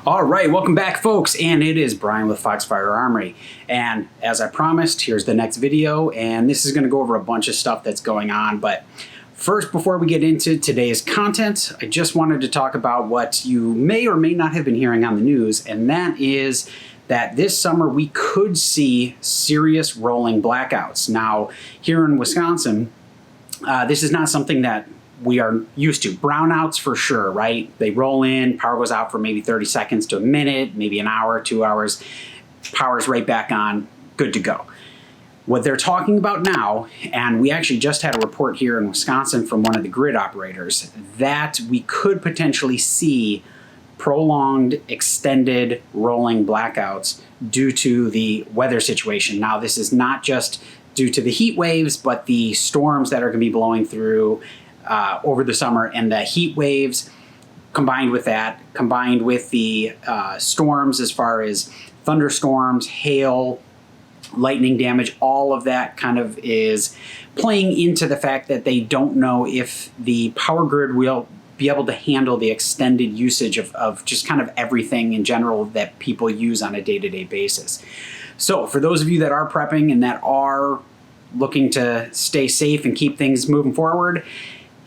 All right, welcome back, folks, and it is Brian with Foxfire Armory. And as I promised, here's the next video, and this is going to go over a bunch of stuff that's going on. But first, before we get into today's content, I just wanted to talk about what you may or may not have been hearing on the news, and that is that this summer we could see serious rolling blackouts. Now, here in Wisconsin, this is not something that we are used to. Brownouts for sure, right? They roll in, power goes out for maybe 30 seconds to a minute, maybe an hour, 2 hours, power's right back on, good to go. What they're talking about now, and we actually just had a report here in Wisconsin from one of the grid operators, that we could potentially see prolonged, extended rolling blackouts due to the weather situation. Now, this is not just due to the heat waves, but the storms that are going to be blowing through over the summer, and the heat waves combined with the storms as far as thunderstorms, hail, lightning damage, all of that kind of is playing into the fact that they don't know if the power grid will be able to handle the extended usage of just kind of everything in general that people use on a day-to-day basis. So for those of you that are prepping and that are looking to stay safe and keep things moving forward,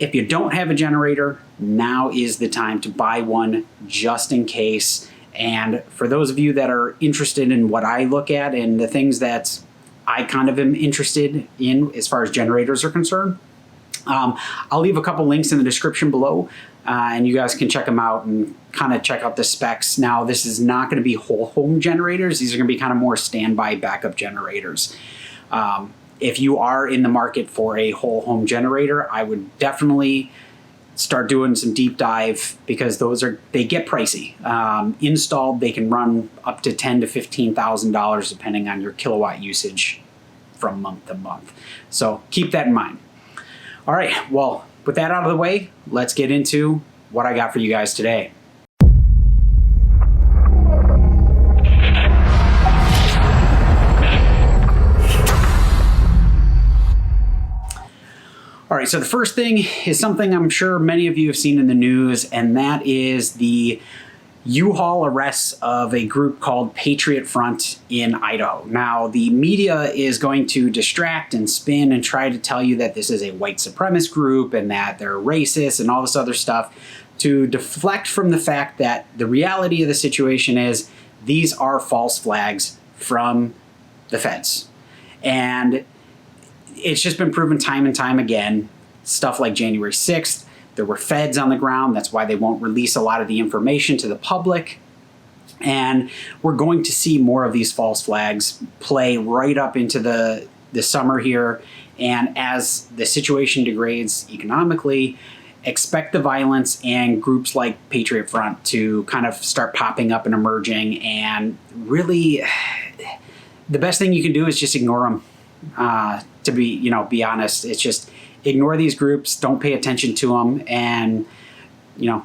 if you don't have a generator, now is the time to buy one just in case. And for those of you that are interested in what I look at and the things that I kind of am interested in as far as generators are concerned, I'll leave a couple links in the description below, and you guys can check them out and kind of check out the specs. Now, this is not going to be whole home generators. These are going to be kind of more standby backup generators. If you are in the market for a whole home generator, I would definitely start doing some deep dive, because they get pricey. Installed, they can run up to $10,000 to $15,000 depending on your kilowatt usage from month to month. So keep that in mind. All right, well, with that out of the way, let's get into what I got for you guys today. All right, so the first thing is something I'm sure many of you have seen in the news, and that is the U-Haul arrests of a group called Patriot Front in Idaho. Now, the media is going to distract and spin and try to tell you that this is a white supremacist group and that they're racist and all this other stuff, to deflect from the fact that the reality of the situation is these are false flags from the feds. And it's just been proven time and time again. Stuff like January 6th, there were feds on the ground. That's why they won't release a lot of the information to the public. And we're going to see more of these false flags play right up into the summer here. And as the situation degrades economically, expect the violence and groups like Patriot Front to kind of start popping up and emerging. And really, the best thing you can do is just ignore them. To be honest, it's just ignore these groups, don't pay attention to them, and,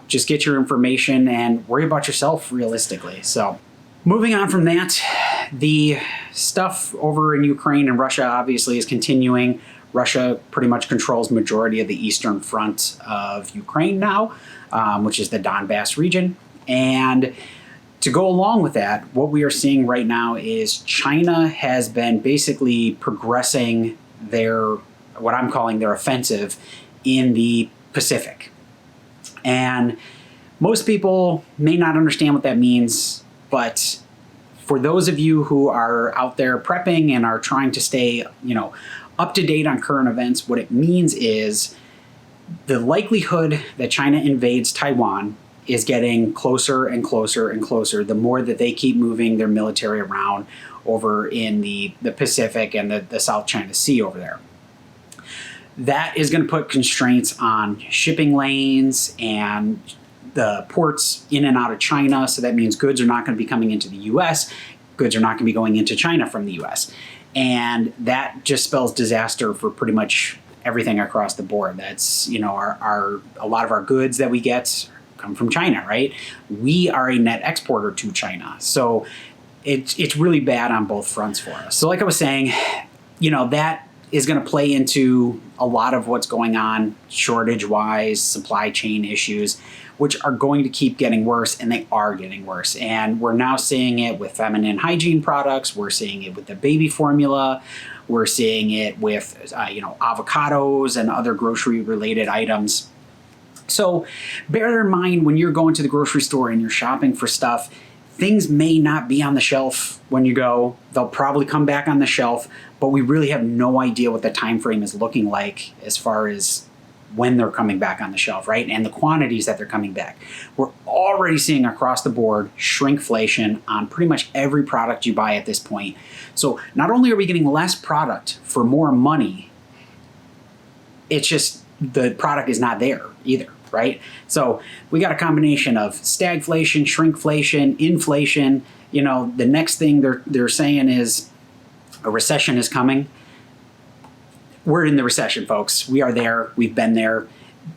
just get your information and worry about yourself realistically. So moving on from that, the stuff over in Ukraine and Russia obviously is continuing. Russia pretty much controls majority of the eastern front of Ukraine now, which is the Donbass region. And to go along with that, what we are seeing right now is China has been basically progressing what I'm calling their offensive in the Pacific. And most people may not understand what that means, but for those of you who are out there prepping and are trying to stay, up to date on current events, what it means is the likelihood that China invades Taiwan is getting closer and closer and closer the more that they keep moving their military around over in the Pacific and the South China Sea over there. That is going to put constraints on shipping lanes and the ports in and out of China. So that means goods are not going to be coming into the U.S. Goods are not going to be going into China from the U.S. And that just spells disaster for pretty much everything across the board. That's, a lot of our goods that we get come from China, right? We are a net exporter to China. So it's really bad on both fronts for us. So like I was saying, that is going to play into a lot of what's going on shortage-wise, supply chain issues, which are going to keep getting worse, and they are getting worse. And we're now seeing it with feminine hygiene products. We're seeing it with the baby formula. We're seeing it with avocados and other grocery-related items. So bear in mind when you're going to the grocery store and you're shopping for stuff, things may not be on the shelf when you go. They'll probably come back on the shelf, but we really have no idea what the time frame is looking like as far as when they're coming back on the shelf, right? And the quantities that they're coming back. We're already seeing across the board shrinkflation on pretty much every product you buy at this point. So not only are we getting less product for more money, it's just the product is not there either, right? So we got a combination of stagflation, shrinkflation, inflation. You know, the next thing they're saying is a recession is coming. We're in the recession, folks. We are there. We've been there.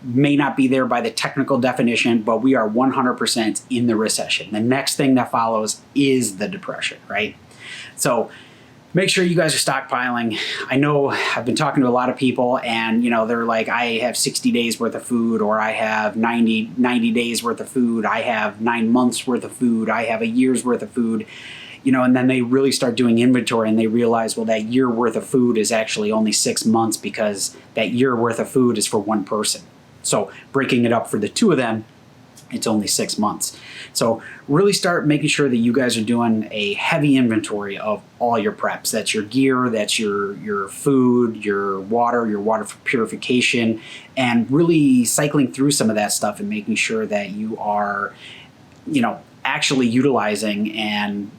May not be there by the technical definition, but we are 100% in the recession. The next thing that follows is the depression, right? So make sure you guys are stockpiling. I know I've been talking to a lot of people and, they're like, I have 60 days worth of food, or I have 90 days worth of food. I have 9 months worth of food. I have a year's worth of food. And then they really start doing inventory and they realize, well, that year worth of food is actually only 6 months because that year worth of food is for one person. So breaking it up for the two of them, it's only 6 months. So really start making sure that you guys are doing a heavy inventory of all your preps. That's your gear, that's your food, your water purification, and really cycling through some of that stuff and making sure that you are, actually utilizing and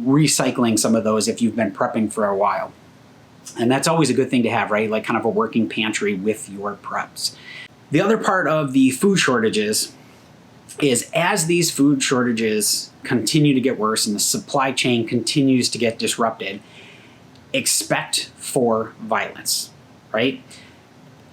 recycling some of those if you've been prepping for a while. And that's always a good thing to have, right? Like kind of a working pantry with your preps. The other part of the food shortages is as these food shortages continue to get worse and the supply chain continues to get disrupted, expect for violence, right?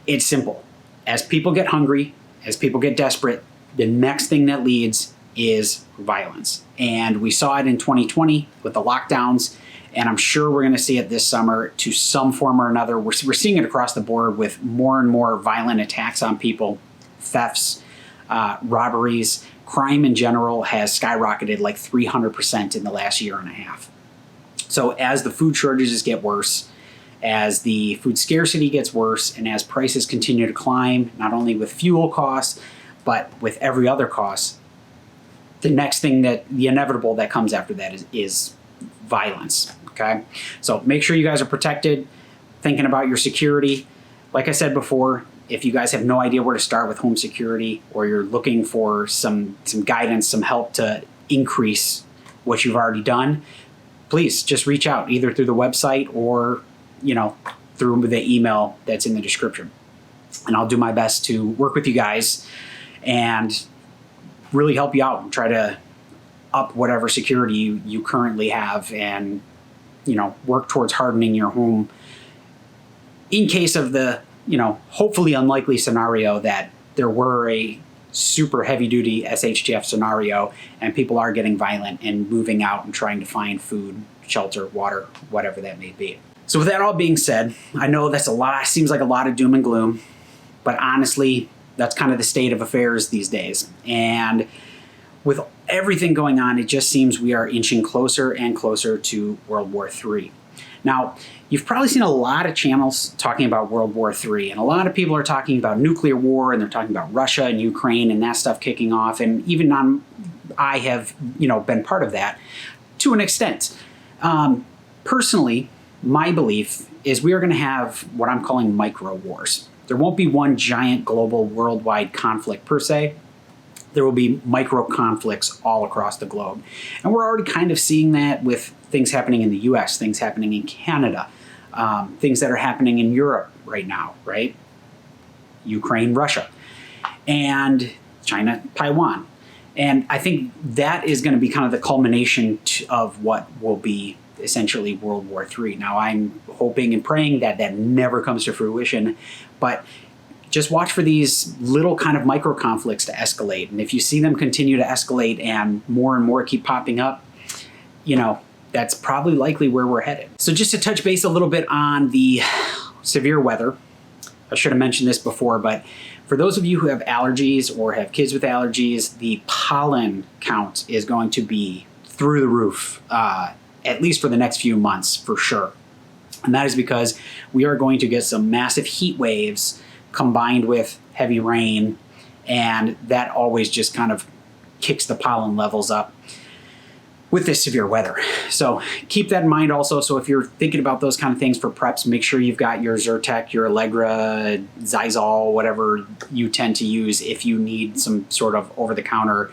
It's simple. As people get hungry, as people get desperate, the next thing that leads is violence. And we saw it in 2020 with the lockdowns, and I'm sure we're going to see it this summer to some form or another. We're seeing it across the board with more and more violent attacks on people, thefts, robberies. Crime in general has skyrocketed like 300% in the last year and a half. So as the food shortages get worse, as the food scarcity gets worse, and as prices continue to climb, not only with fuel costs, but with every other cost, the next thing the inevitable that comes after that is violence, okay? So make sure you guys are protected, thinking about your security. Like I said before, if you guys have no idea where to start with home security, or you're looking for some guidance, some help to increase what you've already done, please just reach out either through the website or, through the email that's in the description. And I'll do my best to work with you guys and really help you out and try to up whatever security you currently have and, work towards hardening your home in case of the, hopefully unlikely scenario that there were a super heavy duty SHTF scenario and people are getting violent and moving out and trying to find food, shelter, water, whatever that may be. So with that all being said, I know that's a lot, seems like a lot of doom and gloom, but honestly, that's kind of the state of affairs these days. And with everything going on, it just seems we are inching closer and closer to World War III. Now, you've probably seen a lot of channels talking about World War III, and a lot of people are talking about nuclear war, and they're talking about Russia and Ukraine and that stuff kicking off, and even I have, been part of that to an extent. Personally, my belief is we are going to have what I'm calling micro wars. There won't be one giant global worldwide conflict per se. There will be micro conflicts all across the globe. And we're already kind of seeing that with things happening in the US, things happening in Canada, things that are happening in Europe right now, right? Ukraine, Russia, and China, Taiwan. And I think that is going to be kind of the culmination of what will be essentially World War III. Now, I'm hoping and praying that that never comes to fruition, but just watch for these little kind of micro conflicts to escalate. And if you see them continue to escalate and more keep popping up, that's probably likely where we're headed. So just to touch base a little bit on the severe weather, I should have mentioned this before, but for those of you who have allergies or have kids with allergies, the pollen count is going to be through the roof, at least for the next few months for sure. And that is because we are going to get some massive heat waves combined with heavy rain, and that always just kind of kicks the pollen levels up with this severe weather. So keep that in mind also. So if you're thinking about those kind of things for preps, make sure you've got your Zyrtec, your Allegra, Zysol, whatever you tend to use if you need some sort of over-the-counter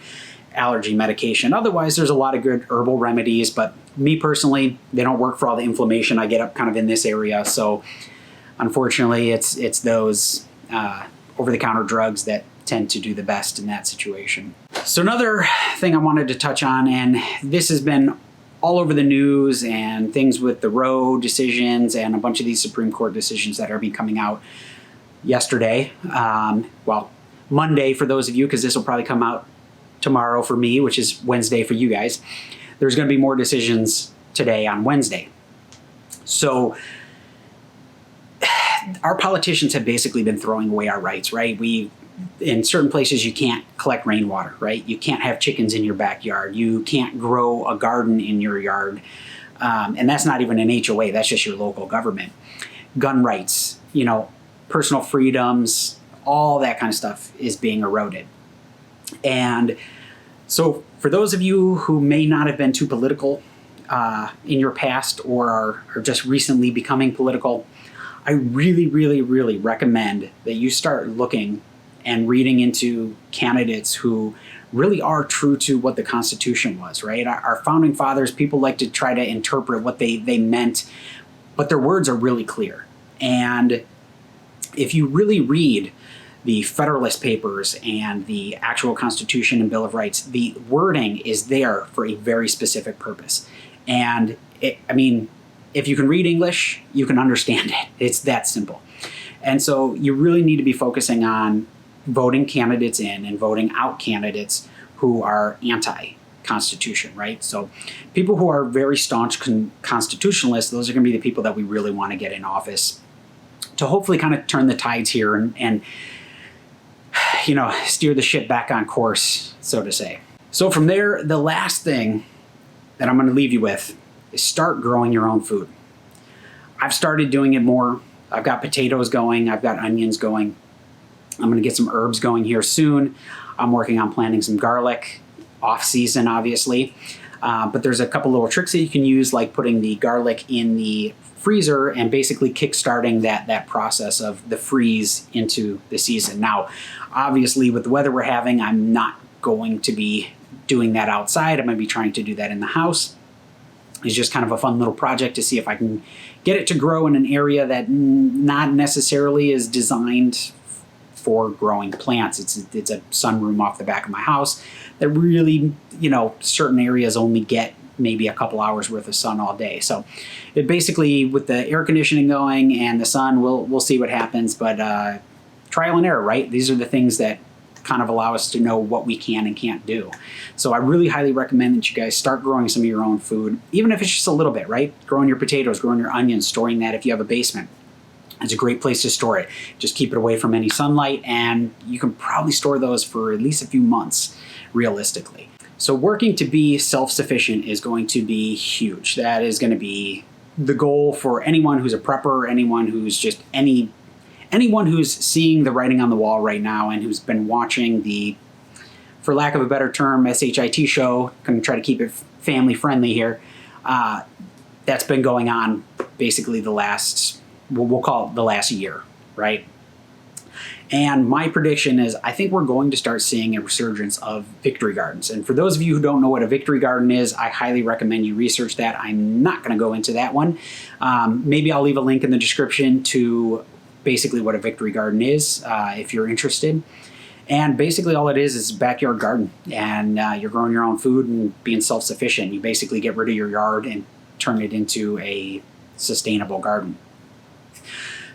allergy medication. Otherwise, there's a lot of good herbal remedies, but me personally, they don't work for all the inflammation I get up kind of in this area. So unfortunately, it's those over-the-counter drugs that tend to do the best in that situation. So another thing I wanted to touch on, and this has been all over the news and things with the Roe decisions and a bunch of these Supreme Court decisions that are coming out yesterday. Well, Monday for those of you, because this will probably come out tomorrow for me, which is Wednesday for you guys. There's going to be more decisions today on Wednesday. So our politicians have basically been throwing away our rights, right? In certain places, you can't collect rainwater, right? You can't have chickens in your backyard. You can't grow a garden in your yard. And that's not even an HOA. That's just your local government. Gun rights, personal freedoms, all that kind of stuff is being eroded. And so for those of you who may not have been too political in your past or are just recently becoming political, I really, really, really recommend that you start looking and reading into candidates who really are true to what the Constitution was, right? Our founding fathers, people like to try to interpret what they meant, but their words are really clear. And if you really read the Federalist Papers and the actual Constitution and Bill of Rights, the wording is there for a very specific purpose. And if you can read English, you can understand it. It's that simple. And so you really need to be focusing on voting candidates in and voting out candidates who are anti-Constitution, right? So people who are very staunch constitutionalists, those are going to be the people that we really want to get in office to hopefully kind of turn the tides here and steer the ship back on course, so to say. So from there, the last thing that I'm going to leave you with is start growing your own food. I've started doing it more. I've got potatoes going. I've got onions going. I'm going to get some herbs going here soon. I'm working on planting some garlic, off season, obviously. But there's a couple little tricks that you can use, like putting the garlic in the freezer and basically kickstarting that process of the freeze into the season. Now, obviously, with the weather we're having, I'm not going to be doing that outside. I'm going to be trying to do that in the house. It's just kind of a fun little project to see if I can get it to grow in an area that not necessarily is designed for growing plants. It's a sunroom off the back of my house that really, certain areas only get maybe a couple hours worth of sun all day. So it basically, with the air conditioning going and the sun, we'll see what happens. But trial and error, right? These are the things that kind of allow us to know what we can and can't do. So I really highly recommend that you guys start growing some of your own food, even if it's just a little bit, right? Growing your potatoes, growing your onions, storing that if you have a basement. It's a great place to store it. Just keep it away from any sunlight, and you can probably store those for at least a few months, realistically. So working to be self-sufficient is going to be huge. That is going to be the goal for anyone who's a prepper, anyone who's just anyone who's seeing the writing on the wall right now and who's been watching the, for lack of a better term, SHIT show. Going to try to keep it family friendly here. That's been going on basically the last, we'll call it the last year, right? And my prediction is I think we're going to start seeing a resurgence of victory gardens. And for those of you who don't know what a victory garden is, I highly recommend you research that. I'm not going to go into that one. Maybe I'll leave a link in the description to basically what a victory garden is if you're interested. And basically all it is a backyard garden, and you're growing your own food and being self-sufficient. You basically get rid of your yard and turn it into a sustainable garden.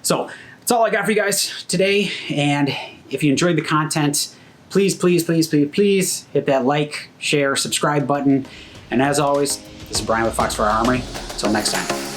So that's all I got for you guys today. And if you enjoyed the content, please, please, please, please, please hit that like, share, subscribe button. And as always, This is Brian with Foxfire Armory. Until next time.